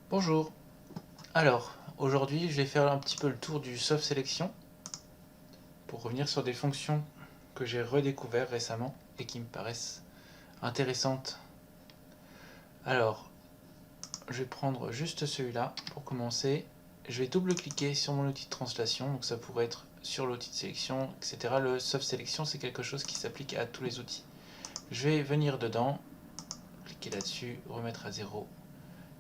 Bonjour. Alors, aujourd'hui, je vais faire un petit peu le tour du soft sélection pour revenir sur des fonctions que j'ai redécouvertes récemment et qui me paraissent intéressantes. Alors, je vais prendre juste celui-là pour commencer. Je vais double-cliquer sur mon outil de translation, donc ça pourrait être sur l'outil de sélection, etc. Le soft sélection, c'est quelque chose qui s'applique à tous les outils. Je vais venir dedans, cliquer là-dessus, remettre à 0.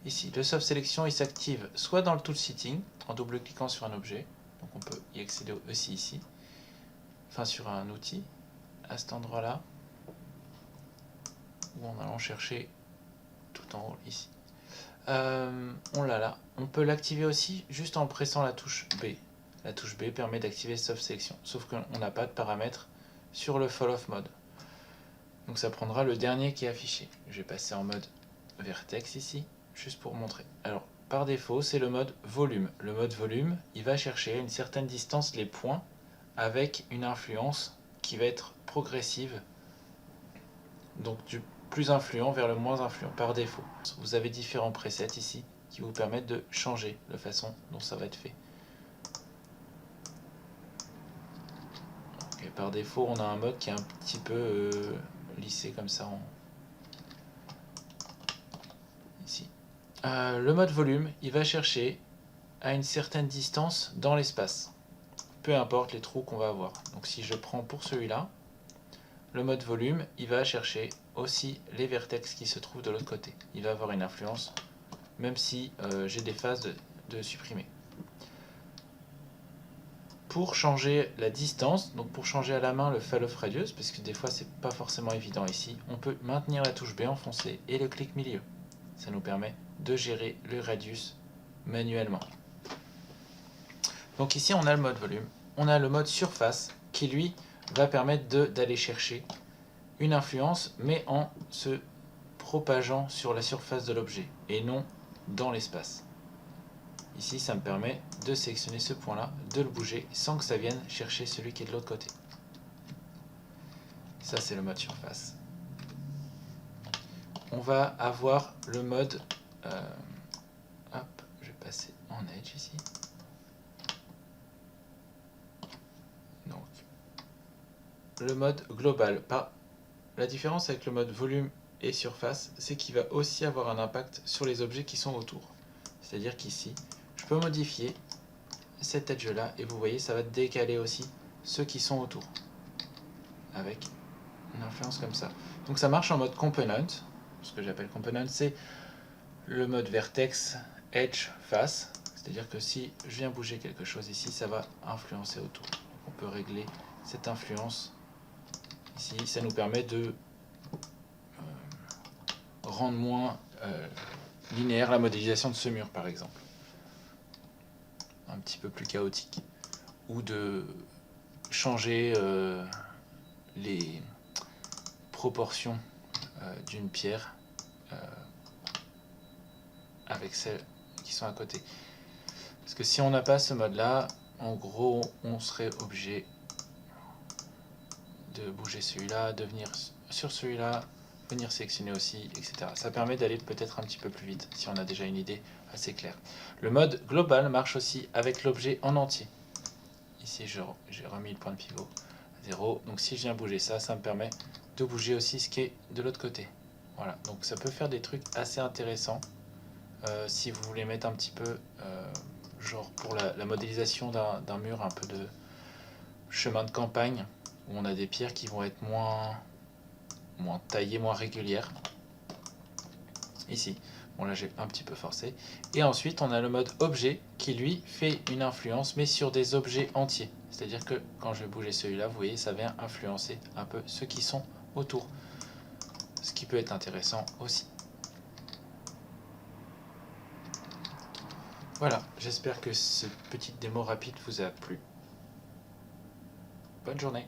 Ici, le soft sélection, il s'active soit dans le tool setting, en double-cliquant sur un objet, donc on peut y accéder aussi ici, enfin sur un outil, à cet endroit-là, ou en allant chercher tout en haut ici. On l'a là. On peut l'activer aussi juste en pressant la touche B. La touche B permet d'activer soft sélection, sauf qu'on n'a pas de paramètres sur le fall off mode. Donc ça prendra le dernier qui est affiché. Je vais passer en mode vertex ici, juste pour montrer. Alors, par défaut, c'est le mode volume. Le mode volume, il va chercher à une certaine distance les points avec une influence qui va être progressive, donc du plus influent vers le moins influent, par défaut. Vous avez différents presets ici qui vous permettent de changer la façon dont ça va être fait. Okay, par défaut, on a un mode qui est un petit peu lissé comme ça ici. Le mode volume, il va chercher à une certaine distance dans l'espace, peu importe les trous qu'on va avoir. Donc si je prends pour celui-là, le mode volume, il va chercher aussi les vertex qui se trouvent de l'autre côté. Il va avoir une influence, même si j'ai des phases de supprimer. Pour changer la distance, donc pour changer à la main le fall off radius, parce que des fois c'est pas forcément évident ici, on peut maintenir la touche B enfoncée et le clic milieu. Ça nous permet de gérer le radius manuellement. Donc ici on a le mode volume, on a le mode surface qui lui va permettre d'aller chercher une influence mais en se propageant sur la surface de l'objet et non dans l'espace. Ici ça me permet de sélectionner ce point là, de le bouger sans que ça vienne chercher celui qui est de l'autre côté. Ça c'est le mode surface. On va avoir le mode hop, je vais passer en edge ici. Donc le mode global. La différence avec le mode volume et surface, c'est qu'il va aussi avoir un impact sur les objets qui sont autour. C'est-à-dire qu'ici, je peux modifier cet edge là et vous voyez ça va décaler aussi ceux qui sont autour avec une influence comme ça. Donc ça marche en mode component. Ce que j'appelle component, c'est le mode vertex, edge, face. C'est-à-dire que si je viens bouger quelque chose ici, ça va influencer autour. Donc on peut régler cette influence ici. Ça nous permet de rendre moins linéaire la modélisation de ce mur par exemple. Un petit peu plus chaotique. Ou de changer les proportions d'une pierre avec celles qui sont à côté. Parce que si on n'a pas ce mode là, en gros on serait obligé de bouger celui-là, de venir sur celui-là, venir sélectionner aussi, etc. Ça permet d'aller peut-être un petit peu plus vite si on a déjà une idée assez claire. Le mode global marche aussi avec l'objet en entier. Ici j'ai remis le point de pivot à 0, donc si je viens bouger ça, ça me permet de bouger aussi ce qui est de l'autre côté. Voilà, donc ça peut faire des trucs assez intéressants si vous voulez mettre un petit peu, genre pour la modélisation d'un mur, un peu de chemin de campagne, où on a des pierres qui vont être moins taillées, moins régulières. Ici, bon là j'ai un petit peu forcé. Et ensuite on a le mode objet qui lui fait une influence mais sur des objets entiers. C'est-à-dire que quand je vais bouger celui-là, vous voyez, ça vient influencer un peu ceux qui sont autour. Ce qui peut être intéressant aussi. Voilà, j'espère que cette petite démo rapide vous a plu. Bonne journée.